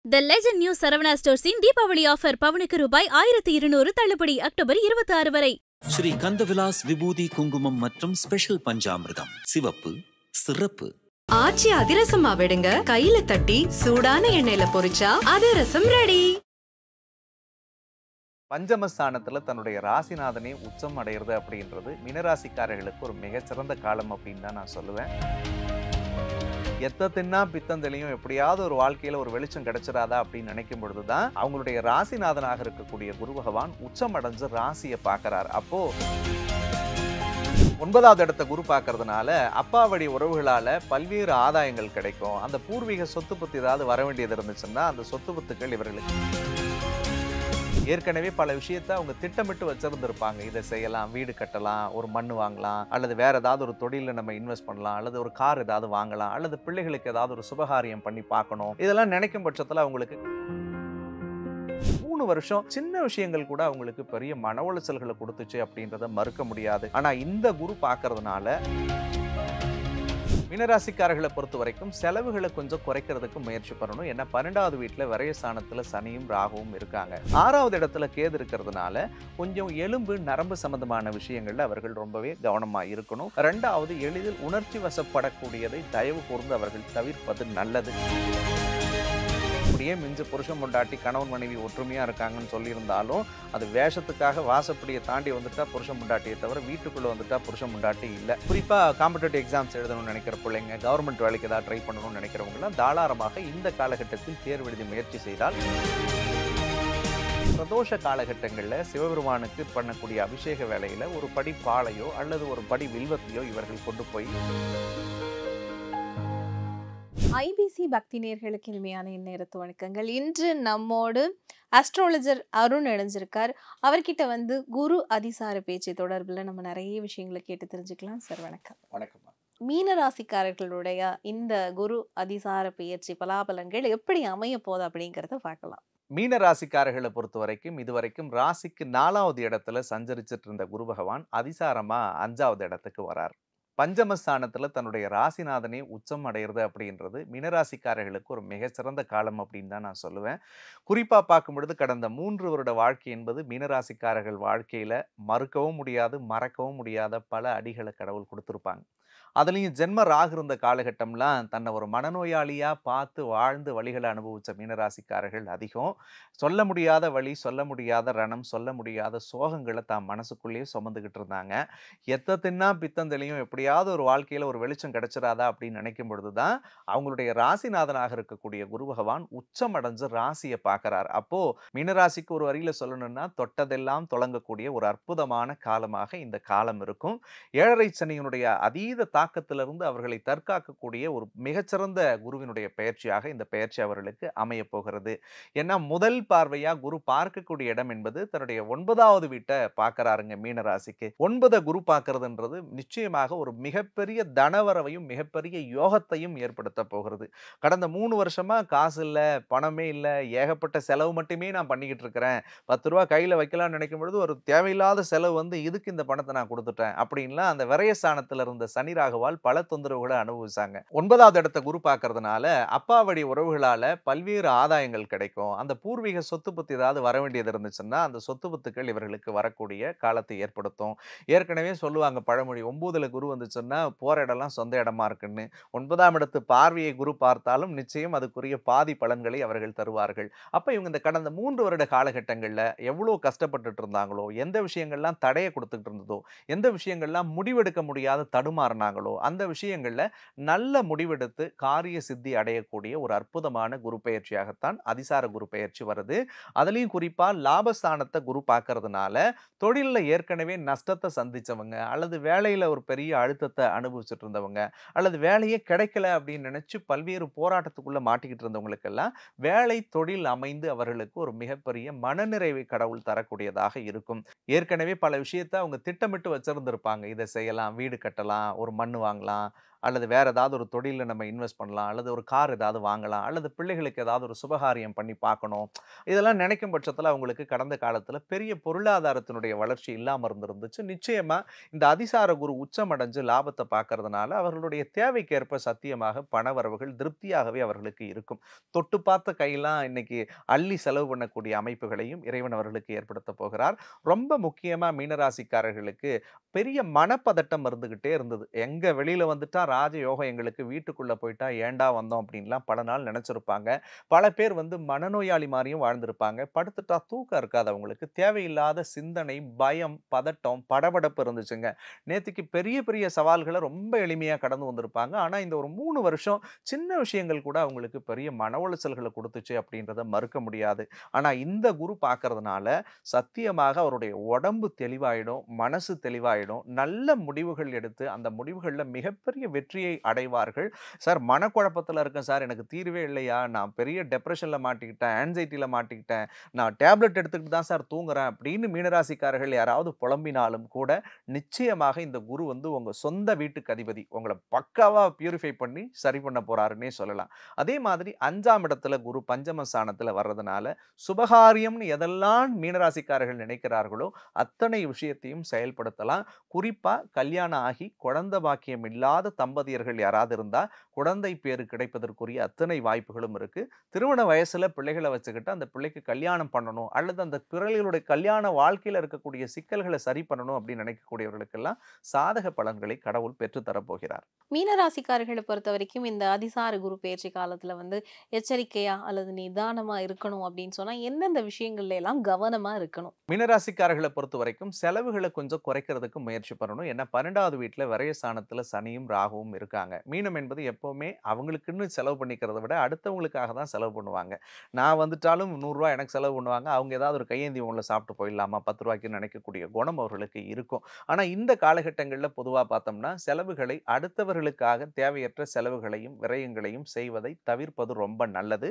The Legend New Saravana Stores in Deepavali offer பவுனுக்கு ரூபாய் 1200 தள்ளுபடி அக்டோபர் 26 வரை. ஸ்ரீ கந்தவிலாஸ் விபூதி குங்குமம் மற்றும் ஸ்பெஷல் பஞ்சாமிர்தம் சிவப்பு சிறப்பு. ஆச்சி அதிரசமா விடுங்க, கையில தட்டி சூடான எண்ணெயில பொரிச்சா அதிரசம் ரெடி. பஞ்சமஸ்தானத்துல தன்னுடைய ராசிநாதனே உச்சம் அடைகிறது அப்படின்றது மீனராசிக்காரர்களுக்கு ஒரு மிகச்சிறந்த காலம் அப்படின்னு தான் நான் சொல்லுவேன். எத்தத்தின்னா பித்தந்தலையும் எப்படியாவது ஒரு வாழ்க்கையில ஒரு வெளிச்சம் கிடைச்சிடாதா அப்படின்னு நினைக்கும் பொழுதுதான் அவங்களுடைய ராசிநாதனாக இருக்கக்கூடிய குரு பகவான் உச்சம் அடைஞ்சு ராசியை பார்க்கிறார். அப்போ 9வது இடத்த குரு பார்க்கறதுனால அப்பா வழி உறவுகளால பல்வேறு ஆதாயங்கள் கிடைக்கும். அந்த பூர்வீக சொத்து பத்து ஏதாவது வர வேண்டியது இருந்துச்சுன்னா அந்த சொத்து பத்துக்கள் இவர்களுக்கு ஏற்கனவே பல விஷயத்த அவங்க திட்டமிட்டு வச்சிருந்திருப்பாங்க. இதை செய்யலாம், வீடு கட்டலாம், ஒரு மண் வாங்கலாம், அல்லது வேற ஏதாவது ஒரு தொழில நம்ம இன்வெஸ்ட் பண்ணலாம், அல்லது ஒரு கார் ஏதாவது வாங்கலாம், அல்லது பிள்ளைகளுக்கு ஏதாவது ஒரு சுபகாரியம் பண்ணி பார்க்கணும். இதெல்லாம் நினைக்கும் பட்சத்துல அவங்களுக்கு 3 வருஷம் சின்ன விஷயங்கள் கூட அவங்களுக்கு பெரிய மன உளைச்சல்களை கொடுத்துச்சு அப்படின்றத மறுக்க முடியாது. ஆனா இந்த குரு பார்க்கறதுனால மீனராசிக்காரர்களை பொறுத்த வரைக்கும் செலவுகளை கொஞ்சம் குறைக்கிறதுக்கு முயற்சி பண்ணணும். ஏன்னா 12வது வீட்டுல விரயஸ்தானத்துல சனியும் ராகுவும் இருக்காங்க. 6வது இடத்துல கேது இருக்கிறதுனால கொஞ்சம் எலும்பு நரம்பு சம்பந்தமான விஷயங்கள்ல அவர்கள் ரொம்பவே கவனமா இருக்கணும். 2வது எளிதில் உணர்ச்சி வசப்படக்கூடியதை தயவு கூர்ந்து அவர்கள் தவிர்ப்பது நல்லது. அப்படியே மிஞ்ச புருஷன் பொண்டாட்டி கணவன் மனைவி ஒற்றுமையா இருக்காங்கன்னு சொல்லியிருந்தாலும் அது வேஷத்துக்காக வாசப்படியை தாண்டி வந்துட்டா புருஷன் பொண்டாட்டியை தவிர வீட்டுக்குள்ள வந்துட்டா புருஷன் பொண்டாட்டி இல்லை. குறிப்பா காம்படிட்டிவ் எக்ஸாம்ஸ் எழுதணும்னு நினைக்கிற பிள்ளைங்க, கவர்மெண்ட் வேலைக்கு ஏதாவது ட்ரை பண்ணணும்னு நினைக்கிறவங்கலாம் தாராளமாக இந்த காலகட்டத்தில் தேர்வு எழுதி முயற்சி செய்தால் பிரதோஷ காலகட்டங்களில் சிவபெருமானுக்கு பண்ணக்கூடிய அபிஷேக வேலையில ஒரு படி பாலையோ அல்லது ஒரு படி வில்வத்தையோ இவர்கள் கொண்டு போய் ஐபிசி பக்தி நேயர்களுக்கு இனிமையான இந்நேரத்து வணக்கங்கள். இன்று நம்மோடு அஸ்ட்ராலஜர் அருண் இணைஞ்சிருக்கார். அவர்கிட்ட குரு அதிசார பேச்சு தொடர்பில் நம்ம நிறைய விஷயங்களை கேட்டு தெரிஞ்சுக்கலாம். சார் வணக்கம். வணக்கம். மீனராசிக்காரர்களுடைய இந்த குரு அதிசார பெயர்ச்சி பலாபலங்கள் எப்படி அமைய போகுது அப்படிங்கிறத பார்க்கலாம். மீன ராசிக்காரர்களை பொறுத்த வரைக்கும் இதுவரைக்கும் ராசிக்கு 4வது இடத்துல சஞ்சரிச்சிட்டு இருந்த குரு பகவான் அதிசாரமா 5வது இடத்துக்கு வரார். பஞ்சமஸ்தானத்துல தன்னுடைய ராசிநாதனே உச்சம் அடைகிறது அப்படின்றது மீனராசிக்காரர்களுக்கு ஒரு மிகச்சிறந்த காலம் அப்படின்னு தான் நான் சொல்லுவேன். குறிப்பா பார்க்கும் பொழுது கடந்த 3 வருட வாழ்க்கை என்பது மீனராசிக்காரர்கள் வாழ்க்கையில மறுக்கவும் முடியாது, மறக்கவும் முடியாத பல அடிகளை கடவுள் கொடுத்துருப்பாங்க. அதுலேயும் ஜென்ம ராகு இருந்த காலகட்டம்லாம் தன்னை ஒரு மனநோயாளியா பார்த்து வாழ்ந்து வழிகளை அனுபவிச்ச மீனராசிக்காரர்கள் அதிகம். சொல்ல முடியாத வழி, சொல்ல முடியாத ரணம், சொல்ல முடியாத சோகங்களை தான் மனசுக்குள்ளேயே சுமந்துக்கிட்டு இருந்தாங்க. எத்தத்தின்னா பித்தந்தலையும் எப்படியாவது ஒரு வாழ்க்கையில ஒரு வெளிச்சம் கிடைச்சிடாதா அப்படின்னு நினைக்கும் பொழுதுதான் அவங்களுடைய ராசிநாதனாக இருக்கக்கூடிய குரு பகவான் உச்சம் அடைஞ்சு ராசியை பார்க்கிறார். அப்போ மீனராசிக்கு ஒரு வரியில சொல்லணும்னா தொட்டதெல்லாம் தொடங்கக்கூடிய ஒரு அற்புதமான காலமாக இந்த காலம் இருக்கும். 7.5 சனியினுடைய அதீத தாக்கத்திலிருந்து அவர்களை தற்காக்கக்கூடிய ஒரு மிகச்சிறந்த குருவினுடைய பெயர்ச்சியாக இந்த பெயர்ச்சி அவர்களுக்கு அமைய போகிறது. ஏன்னா முதல் பார்வையா குரு பார்க்கக்கூடிய இடம் என்பது தன்னுடைய 9வது வீட்டை பார்க்கிறாருங்க மீனராசிக்கு. 9 குரு பார்க்கறதுன்றது நிச்சயமாக ஒரு மிகப்பெரிய தனவரவையும் மிகப்பெரிய யோகத்தையும் ஏற்படுத்த போகிறது. கடந்த 3 வருஷமா காசு இல்லை, பணமே இல்லை, ஏகப்பட்ட செலவு மட்டுமே நான் பண்ணிக்கிட்டு இருக்கிறேன், 10 ரூபா கையில வைக்கலாம்னு நினைக்கும் பொழுது ஒரு தேவையில்லாத செலவு இதுக்கு இந்த பணத்தை நான் கொடுத்துட்டேன் அப்படின்லாம் அந்த விரயஸ்தானத்துல இருந்த சனி ராகுவால் பல தொந்தரவுகளை அனுபவிச்சாங்க. 9வது இடத்த குரு பார்க்கறதுனால அப்பா வழி உறவுகளால பல்வேறு ஆதாயங்கள் கிடைக்கும். அந்த பூர்வீக சொத்து பத்து ஏதாவது வர வேண்டியது இருந்துச்சுன்னா அந்த சொத்து பத்துக்கள் இவர்களுக்கு வரக்கூடிய காலத்தை ஏற்படுத்தும். ஏற்கனவே சொல்லுவாங்க பழமொழி, 9ல குரு வந்துச்சுன்னா போற இடம்லாம் சொந்த இடமா இருக்குன்னு. 9ஆம் இடத்து பார்வையை குரு பார்த்தாலும் நிச்சயம் அதுக்குரிய பாதி பலன்களை அவர்கள் தருவார்கள். அப்ப இவங்க இந்த கடந்த 3 வருட காலகட்டங்கள்ல எவ்வளவு கஷ்டப்பட்டுட்டு இருந்தாங்களோ, எந்த விஷயங்கள்லாம் தடையை கொடுத்துட்டு இருந்ததோ, எந்த விஷயங்கள்லாம் முடிவெடுக்க முடியாத தடுமாறினாங்களோ அந்த விஷயங்கள்ல நல்ல முடிவெடுத்து காரிய சித்தி அடையக்கூடிய ஒரு அற்புதமான குரு பெயர்ச்சியாகத்தான் அதிசார குரு பெயர்ச்சி வருது. அதுலயும் குறிப்பா லாபஸ்தானத்தை குரு பார்க்கறதுனால தொழில்ல ஏற்கனவே நஷ்டத்தை சந்திச்சவங்க, அல்லது வேலையில ஒரு பெரிய அழுத்தத்தை அனுபவிச்சுட்டு இருந்தவங்க, அல்லது வேலையே கிடைக்கல அப்படின்னு நினைச்சு பல்வேறு போராட்டத்துக்குள்ள மாட்டிக்கிட்டு இருந்தவங்களுக்கெல்லாம் வேலை தொழில் அமைந்து அவர்களுக்கு ஒரு மிகப்பெரிய மனநிறைவை கடவுள் தரக்கூடியதாக இருக்கும். ஏற்கனவே பல விஷயத்த அவங்க திட்டமிட்டு வச்சிருந்திருப்பாங்க. இதை செய்யலாம், வீடு கட்டலாம், ஒரு மண் வாங்கலாம், அல்லது வேற ஏதாவது ஒரு தொழில்ல நம்ம இன்வெஸ்ட் பண்ணலாம், அல்லது ஒரு கார் ஏதாவது வாங்கலாம், அல்லது பிள்ளைகளுக்கு ஏதாவது ஒரு சுபகாரியம் பண்ணி பார்க்கணும். இதெல்லாம் நினைக்கும் பட்சத்துல அவங்களுக்கு கடந்த காலத்துல பெரிய பொருளாதாரத்தினுடைய வளர்ச்சி இல்லாம இருந்திருந்துச்சு. நிச்சயமா இந்த அதிசார குரு உச்சமடைஞ்சு லாபத்த பார்க்கறதுனால அவர்களுடைய தேவைக்கேற்ப சத்தியமாக பணவரவுகள் திருப்தியாகவே அவர்களுக்கு இருக்கும். தொட்டு பார்த்த கையெல்லாம் இன்னைக்கு அள்ளி செலவு பண்ணக்கூடிய அமைப்புகளையும் இறைவன் அவர்களுக்கு ஏற்படுத்தப் போகிறார். ரொம்ப முக்கியமா மீனராசிக்காரர்களுக்கு பெரிய மனப்பதட்டம் இருந்துகிட்டே இருந்தது. எங்க வெளியில வந்துட்டா ராஜயோகம் எங்களுக்கு, வீட்டுக்குள்ள போயிட்டா ஏன்டா வந்தோம் அப்படின்லாம் பல நாள் நினைச்சிருப்பாங்க. பல பேர் மனநோயாளி மாரியும் வாழ்ந்திருப்பாங்க. படுத்துட்டா தூக்கம் இருக்காது அவங்களுக்கு. தேவையில்லாத சிந்தனை, பயம், பதட்டம், படபடப்பு இருந்துச்சுங்க. நேத்திக்கு பெரிய பெரிய சவால்கள ரொம்ப எளிமையா கடந்து வந்திருப்பாங்க. ஆனா இந்த ஒரு 3 வருஷம் சின்ன விஷயங்கள் கூட அவங்களுக்கு பெரிய மன உளைச்சல்கள குடுத்துச்சு அப்படின்றத மறுக்க முடியாது. ஆனா இந்த குரு பார்க்கறதுனால சத்தியமாக அவருடைய உடம்பு தெளிவாயிடும், மனசு தெளிவாயிடும். நல்ல முடிவுகள் எடுத்து அந்த முடிவுகள்ல மிகப்பெரிய வெற்றியை அடைவார்கள். சார் மனக்குழப்பத்துல இருக்கேன் சார், எனக்கு தீர்வே இல்லையா? நான் பெரிய டிப்ரஷன்ல மாட்டிக்கிட்டேன், ஆங்ஸைட்டில மாட்டிக்கிட்டேன். நான் டேப்லெட் எடுத்துக்கிட்டு தான் சார் தூங்குறேன் அப்படின்னு மீனராசிக்காரர்கள் யாராவது புலம்பினாலும் கூட நிச்சயமாக இந்த குரு உங்க சொந்த வீட்டுக்கு அதிபதி. உங்கள பக்காவா பியூரிஃபை பண்ணி சரி பண்ண போறாருன்னே சொல்லலாம். அதே மாதிரி 5ஆம் இடத்துல குரு பஞ்சம ஸ்தானத்துல வர்றதுனால சுபகாரியம்னு எதெல்லாம் மீனராசிக்காரர்கள் நினைக்கிறார்களோ அத்தனை விஷயத்தையும் செயல்படுத்தலாம். குறிப்பா கல்யாணம் ஆகி குழந்தை பாக்கியம் இல்லாத தம்பதியர்கள் யாராவது இருந்தா குழந்தை பேறு கிடைப்பதற்குரிய அத்தனை வாய்ப்புகளும் இருக்கு. திருமண வயசுல பிள்ளைகள வச்சுக்கிட்டு அந்த பிள்ளைக்கு கல்யாணம் பண்ணணும், அல்லது அந்த பிள்ளைகளுடைய கல்யாண வாழ்க்கையில இருக்கக்கூடிய சிக்கல்கள சரி பண்ணணும் அப்படின்னு நினைக்கக்கூடியவர்களுக்கெல்லாம் சாதக பலன்களை கடவுள் பெற்று தரப்போகிறார். மீனராசிக்காரர்களை பொறுத்த வரைக்கும் இந்த அதிசார குரு பெயர்ச்சி காலத்துல எச்சரிக்கையா அல்லது நிதானமா இருக்கணும் அப்படின்னு சொன்னா எந்தெந்த விஷயங்கள்ல எல்லாம் கவனமா இருக்கணும்? மீனராசிக்காரர்களை பொறுத்த வரைக்கும் செலவுகளை கொஞ்சம் குறைக்கிறதுக்கு முயற்சி பண்ணணும். ஏன்னா 12வது வீட்டுல விரயஸ்தானத்துல சனியும் ராகுவும் இருக்காங்க. மீனம் என்பது எப்பவுமே அவங்களுக்குன்னு செலவு பண்ணிக்கிறத விட அடுத்தவங்களுக்காக தான் செலவு பண்ணுவாங்க. நான் வந்துட்டாலும் ரூ. 100 எனக்கு செலவு பண்ணுவாங்க. அவங்க ஏதாவது ஒரு கையேந்தி உணவுல சாப்பிட்டு போயிடலாமா ரூ. 10க்கு நினைக்கக்கூடிய குணம் அவர்களுக்கு இருக்கும். ஆனா இந்த காலகட்டங்கள்ல பொதுவா பார்த்தோம்னா செலவுகளை அடுத்தவர்களுக்காக தேவையற்ற செலவுகளையும் விரயங்களையும் செய்வதை தவிர்ப்பது ரொம்ப நல்லது.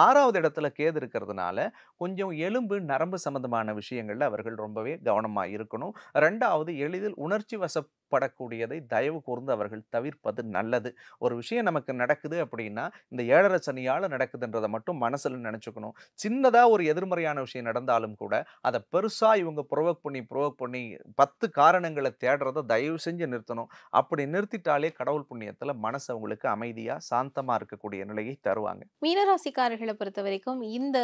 6வது இடத்துல கேது இருக்கிறதுனால கொஞ்சம் எலும்பு நரம்பு சம்பந்தமான விஷயங்கள்ல அவர்கள் ரொம்பவே கவனமா இருக்கணும். 2வது எளிதில் உணர்ச்சி வசப்படக்கூடியதை தயவு கூர்ந்து அவர்கள் தவிர்ப்பது நல்லது. ஒரு விஷயம் நமக்கு நடக்குது அப்படின்னா இந்த 7.5 சனியால நடக்குதுன்றதை மட்டும் மனசுல நினைச்சுக்கணும். சின்னதா ஒரு எதிர்மறையான விஷயம் நடந்தாலும் கூட அதை பெருசா இவங்க ப்ரொவோக் பண்ணி 10 காரணங்களை தேடுறத தயவு செஞ்சு நிறுத்தணும். அப்படி நிறுத்திட்டாலே கடவுள் புண்ணியத்துல மனசு அவங்களுக்கு அமைதியா சாந்தமா இருக்கக்கூடிய நிலையை தருவாங்க. மீனராசிக்காரர்களை பொறுத்த வரைக்கும் இந்த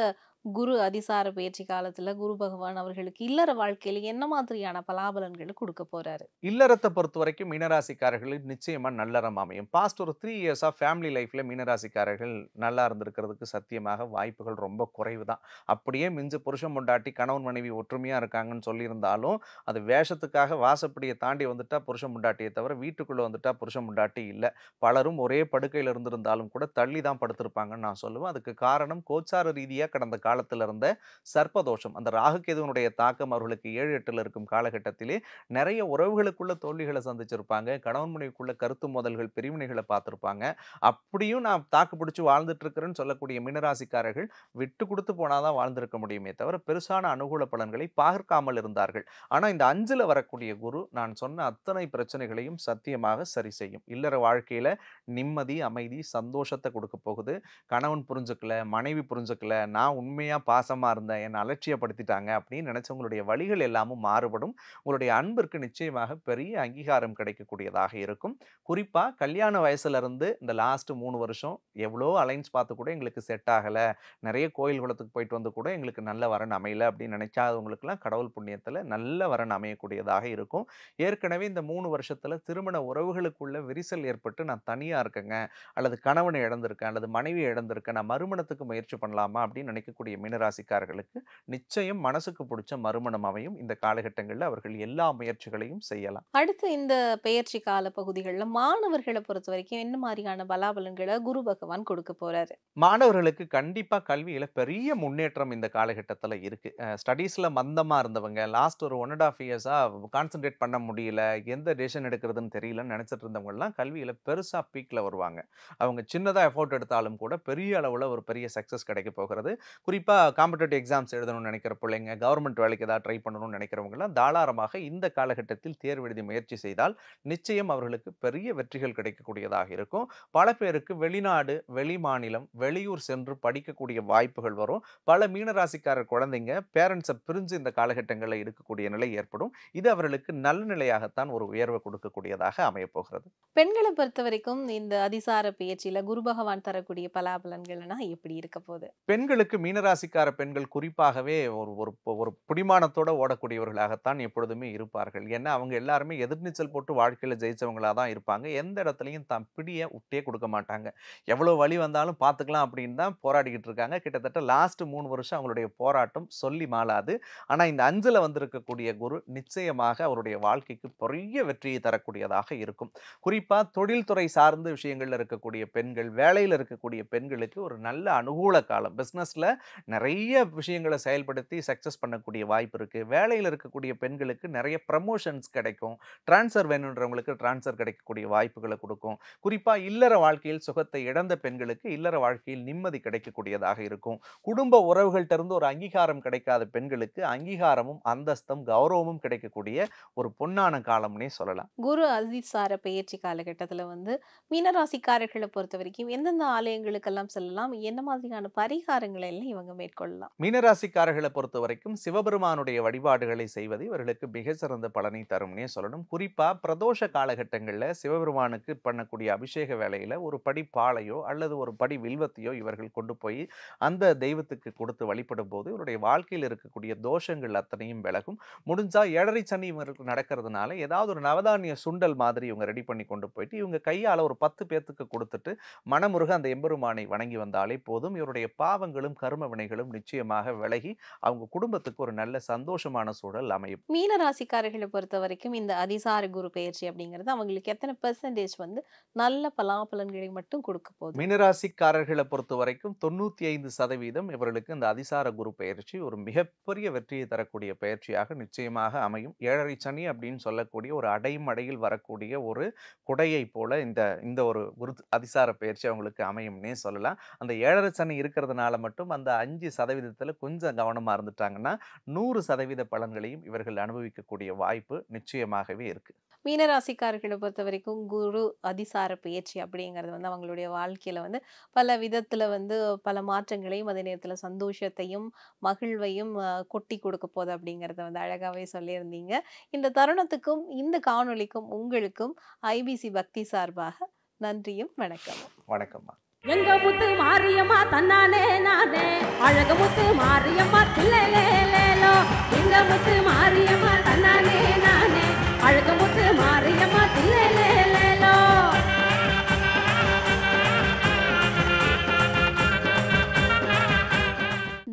குரு அதிசார பயிற்சி காலத்துல குரு பகவான் அவர்களுக்கு இல்லற வாழ்க்கையில என்ன மாதிரியான பலாபலன்களை கொடுக்க போறாரு? இல்லறத்தை பொறுத்த வரைக்கும் மீனராசிக்காரர்களுக்கு நிச்சயமா நல்லறம் அமையும். பாஸ்ட் ஒரு 3 இயர்ஸா ஃபேமிலி லைஃப்ல மீனராசிக்காரர்கள் நல்லா இருந்திருக்கிறதுக்கு சத்தியமாக வாய்ப்புகள் ரொம்ப குறைவு தான். அப்படியே மிஞ்ச புருஷன் பொண்டாட்டி கணவன் மனைவி ஒற்றுமையா இருக்காங்கன்னு சொல்லியிருந்தாலும் அது வேஷத்துக்காக வாசப்படியை தாண்டி வந்துட்டா புருஷன் பொண்டாட்டியை தவிர வீட்டுக்குள்ள வந்துட்டா புருஷன் பொண்டாட்டி இல்ல. பலரும் ஒரே படுக்கையில இருந்திருந்தாலும் கூட தள்ளி தான் படுத்திருப்பாங்கன்னு நான் சொல்லுவேன். அதுக்கு காரணம் கோச்சார ரீதியா கடந்த காலத்துல இருந்த சர்ப்பதோஷம். அந்த ராகுகேதுவனுடைய தாக்கம் அவர்களுக்கு 7, 8ல இருக்கும் காலகட்டத்திலே நிறைய உறவுகளுக்குள்ள தோல்விகளை சந்திச்சிருப்பாங்க. கணவன் மனைவிக்குள்ள கருத்து மோதல்கள், பிரிவினைகளை பார்த்திருப்பாங்க. அப்படியும் நான் தாக்கு பிடிச்சு வாழ்ந்துட்டு இருக்கிறேன்னு சொல்லக்கூடிய மீனராசிக்காரர்கள் விட்டு கொடுத்து போனாதான் வாழ்ந்திருக்க முடியுமே தவிர பெருசான அனுகூல பலன்களை பார்க்காமல் இருந்தார்கள். ஆனா இந்த 5ல வரக்கூடிய குரு நான் சொன்ன அத்தனை பிரச்சனைகளையும் சத்தியமாக சரி செய்யும். இல்லற வாழ்க்கையில நிம்மதி, அமைதி, சந்தோஷத்தை கொடுக்க போகுது. கணவன் புரிஞ்சுக்கல, மனைவி புரிஞ்சுக்கல, நான் உண்மையா பாசமா இருந்தேன், என்னை அலட்சியப்படுத்திட்டாங்க அப்படின்னு நினைச்சவங்களுடைய வழிகள் எல்லாமும் மாறுபடும். உங்களுடைய அன்பிற்கு நிச்சயமாக பெரிய அங்கீகாரம் கிடைக்கக்கூடியதாக இருக்கும். குறிப்பா கல்யாண வயசுல இருந்து இந்த லாஸ்ட் 3 வருஷம் எவ்வளோ அலைன்ஸ் பார்த்து கூட எங்களுக்கு செட் ஆகல, நிறைய கோயில் குளத்துக்கு போயிட்டு வந்து கூட எங்களுக்கு நல்ல வரன் அமையல அப்படின்னு நினைக்காதவங்களுக்குலாம் கடவுள் புண்ணியத்துல நல்ல வரன் அமையக்கூடியதாக இருக்கும். ஏற்கனவே இந்த 3 வருஷத்துல திருமண உறவுகளுக்குள்ள விரிசல் ஏற்பட்டு நான் தனியா இருக்கேங்க, அல்லது கணவனை இழந்திருக்கேன், அல்லது மனைவியை இழந்திருக்கேன், நான் மறுமணத்துக்கு முயற்சி பண்ணலாமா அப்படின்னு நினைக்கக்கூடிய மீனராசிக்காரர்களுக்கு நிச்சயம் மனசுக்கு பிடிச்ச மறுமணம் அமையும். இந்த காலகட்டங்களில் அவர்கள் எல்லா முயற்சிகளையும் செய்யலாம். அடுத்து இந்த பெயர்ச்சி கால பகுதிகளில் மாணவர்களை பொறுத்த வரைக்கும் என்ன மாதிரியான பலாபலன்களை குரு பகவான் கொடுக்க போறாரு? மாணவர்களுக்கு கண்டிப்பா கல்வியில பெரிய முன்னேற்றம் இந்த காலகட்டத்துல இருக்கு. ஸ்டடீஸ்ல மந்தமா இருந்தவங்க லாஸ்ட் ஒரு 1.5 இயர்ஸா கான்சென்ட்ரேட் பண்ண முடியல, எந்த டெசிஷன் எடுக்கிறதுன்னு தெரியலன்னு நினைச்சிட்டு இருந்தவங்க எல்லாம் கல்வியில பெருசா பீக்ல வருவாங்க. அவங்க சின்னதா எஃபோர்ட் எடுத்தாலும் கூட பெரிய அளவுல ஒரு பெரிய சக்சஸ் கிடைக்க போகிறது. குறிப்பா குறிப்பா காம்படிட்டிவ் எக்ஸாம்ஸ் எழுதணும்னு நினைக்கிற பிள்ளைங்க, கவர்மெண்ட் வேலைக்கு ஏதாவது ட்ரை பண்ணணும்னு நினைக்கிறவங்கலாம் தாராளமாக இந்த காலகட்டத்தில் தேர்வு எழுதி முயற்சி செய்தால் நிச்சயம் அவர்களுக்கு பெரிய வெற்றிகள் கிடைக்கக்கூடியதாக இருக்கும். பல பேருக்கு வெளிநாடு, வெளி மாநிலம், வெளியூர் சென்று படிக்கக்கூடிய வாய்ப்புகள் வரும். பல மீனராசிக்காரர் குழந்தைங்க பேரண்ட்ஸை பிரிஞ்சு இந்த காலகட்டங்களில் இருக்கக்கூடிய நிலை ஏற்படும். இது அவர்களுக்கு நல்ல நிலையாகத்தான் ஒரு உயர்வை கொடுக்கக்கூடியதாக அமையப் போகிறது. பெண்களை பொறுத்த வரைக்கும் இந்த அதிசார பெயர்ச்சியில குரு பகவான் தரக்கூடிய பலாபலன்கள்னா எப்படி இருக்க போகுது? பெண்களுக்கு மீனராசிக்கார பெண்கள் குறிப்பாகவே ஒரு ஒரு ஒரு பிடிமானத்தோட ஓடக்கூடியவர்களாகத்தான் எப்பொழுதுமே இருப்பார்கள். ஏன்னா அவங்க எல்லாருமே எதிர்நீச்சல் போட்டு வாழ்க்கையில ஜெயிச்சவங்களா தான் இருப்பாங்க. எந்த இடத்துலையும் தம் பிடியை விட்டே கொடுக்க மாட்டாங்க. எவ்வளவு வழி வந்தாலும் பார்த்துக்கலாம் அப்படின்னு தான் போராடிக்கிட்டு இருக்காங்க. கிட்டத்தட்ட லாஸ்ட் 3 வருஷம் அவங்களுடைய போராட்டம் சொல்லி மாளாது. ஆனா இந்த 5ல வந்திருக்கக்கூடிய குரு நிச்சயமாக அவருடைய வாழ்க்கைக்கு பெரிய வெற்றியை தரக்கூடியதாக இருக்கும். குறிப்பா தொழில்துறை சார்ந்த விஷயங்கள்ல இருக்கக்கூடிய பெண்கள், வேலையில இருக்கக்கூடிய பெண்களுக்கு ஒரு நல்ல அனுகூல காலம். பிசினஸ்ல நிறைய விஷயங்களை செயல்படுத்தி சக்சஸ் பண்ணக்கூடிய வாய்ப்பு இருக்கு. வேலையில இருக்கக்கூடிய பெண்களுக்கு நிறைய ப்ரமோஷன்ஸ் கிடைக்கும். டிரான்ஸ்ஃபர் வேணுன்றவங்களுக்கு டிரான்ஸ்ஃபர் கிடைக்கக்கூடிய வாய்ப்புகளை கொடுக்கும். குறிப்பா இல்லற வாழ்க்கையில் சுகத்தை இழந்த பெண்களுக்கு இல்லற வாழ்க்கையில் நிம்மதி கிடைக்கக்கூடியதாக இருக்கும். குடும்ப உறவுகள்ட்ட இருந்து ஒரு அங்கீகாரம் கிடைக்காத பெண்களுக்கு அங்கீகாரமும் அந்தஸ்தும் கௌரவமும் கிடைக்கக்கூடிய ஒரு பொன்னான காலம்னே சொல்லலாம். குரு அதிசார பெயர்ச்சி காலகட்டத்துல வந்து மீனராசிக்காரர்களை பொறுத்த வரைக்கும் எந்தெந்த ஆலயங்களுக்கெல்லாம் செல்லலாம், என்ன மாதிரியான பரிகாரங்களை எல்லாம் இவங்க மேற்கொள்ளலாம்? மீனராசிக்காரர்களை பொறுத்த வரைக்கும் சிவபெருமானுடைய வழிபாடுகளை செய்வது இவர்களுக்கு மிகச்சிறந்த பலனை தரும்னே சொல்லணும். குறிப்பா பிரதோஷ காலகட்டங்களில் சிவபெருமானுக்கு பண்ணக்கூடிய அபிஷேக வேலையில ஒரு படி பாலையோ அல்லது ஒரு படி வில்வத்தையோ இவர்கள் கொண்டு போய் அந்த தெய்வத்துக்கு கொடுத்து வழிபடும் போது இவருடைய வாழ்க்கையில் இருக்கக்கூடிய தோஷங்கள் அத்தனையும் விலகும். முடிஞ்சா 7.5 சனி இவருக்கு நடக்கிறதுனால ஏதாவது ஒரு நவதானிய சுண்டல் மாதிரி இவங்க ரெடி பண்ணி கொண்டு போயிட்டு இவங்க கையால ஒரு 10 பேத்துக்கு கொடுத்துட்டு மனமுருக அந்த எம்பெருமானை வணங்கி வந்தாலே போதும். இவருடைய பாவங்களும் கர்ம வினைகளும் நிச்சயமாக விலகி அவங்க குடும்பத்துக்கு ஒரு நல்ல சந்தோஷமான சூழல் அமையும். மீன ராசிக்காரர்களை பொறுத்த வரைக்கும் இந்த அதிசார குரு பெயர்ச்சி அப்படிங்கிறது அவங்களுக்கு எத்தனை பெர்சன்டேஜ் வந்து நல்ல பலாபலன்களை மட்டும் கொடுக்க போகுது? மீனராசிக்காரர்களை பொறுத்த வரைக்கும் 95% இவர்களுக்கு இந்த அதிசார குரு பெயர்ச்சி ஒரு மிகப்பெரிய வெற்றியை தரக்கூடிய பயிற்சியாக நிச்சயமாக அமையும். 7.5 சனி அப்படின்னு சொல்லக்கூடிய ஒரு அடைமடையில் வரக்கூடிய ஒரு குடையை போல இந்த ஒரு குரு அதிசார பயிற்சி அவங்களுக்கு அமையும்னே சொல்லலாம். அந்த 7.5 சனி இருக்கிறதுனால மட்டும் அந்த 5% கொஞ்சம் கவனமா இருந்துட்டாங்கன்னா 100% பலன்களையும் இவர்கள் அனுபவிக்கக்கூடிய வாய்ப்பு நிச்சயமாகவே இருக்கு. மீனராசிக்காரர்களை பொறுத்த வரைக்கும் குரு அதிசார பெயர்ச்சி அப்படிங்கிறது வந்து அவங்களுடைய வாழ்க்கையில வந்து பல விதத்துல வந்து பல மாற்றங்களையும் அதே நேரத்துல சந்தோஷத்தையும் மகிழ்வையும் கொட்டி கொடுக்க போகுது அப்படிங்கிறத வந்து அழகாவே சொல்லியிருந்தீங்க. இந்த தருணத்துக்கும் இந்த காணொளிக்கும் உங்களுக்கும் ஐபிசி பக்தி சார்பாக நன்றியும் வணக்கம். வணக்கம்மா. எங்க முத்து மாரியம்மா தன்னானே நானே, அழக முத்து மாரியம்மா தில்லேலேலோ. எங்க முத்து மாரியம்மா தன்னானே நானே, அழக முத்து Mariamma தில்லேலேலோ.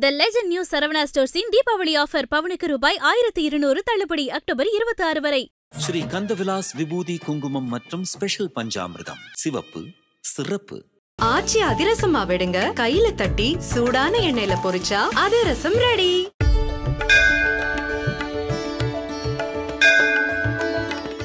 The Legend New Saravana Stores in Deepavali offer பவுனுக்கு ரூபாய் 1200 தள்ளுபடி அக்டோபர் 26 வரை. ஸ்ரீ கந்தவிலாஸ் விபூதி குங்குமம் மற்றும் ஸ்பெஷல் பஞ்சாமிர்தம் சிவப்பு சிறப்பு. ஆச்சி அதிரசமா விடுங்க, கையில தட்டி சூடான எண்ணெயில பொரிச்சா அதிரசம் ரெடி.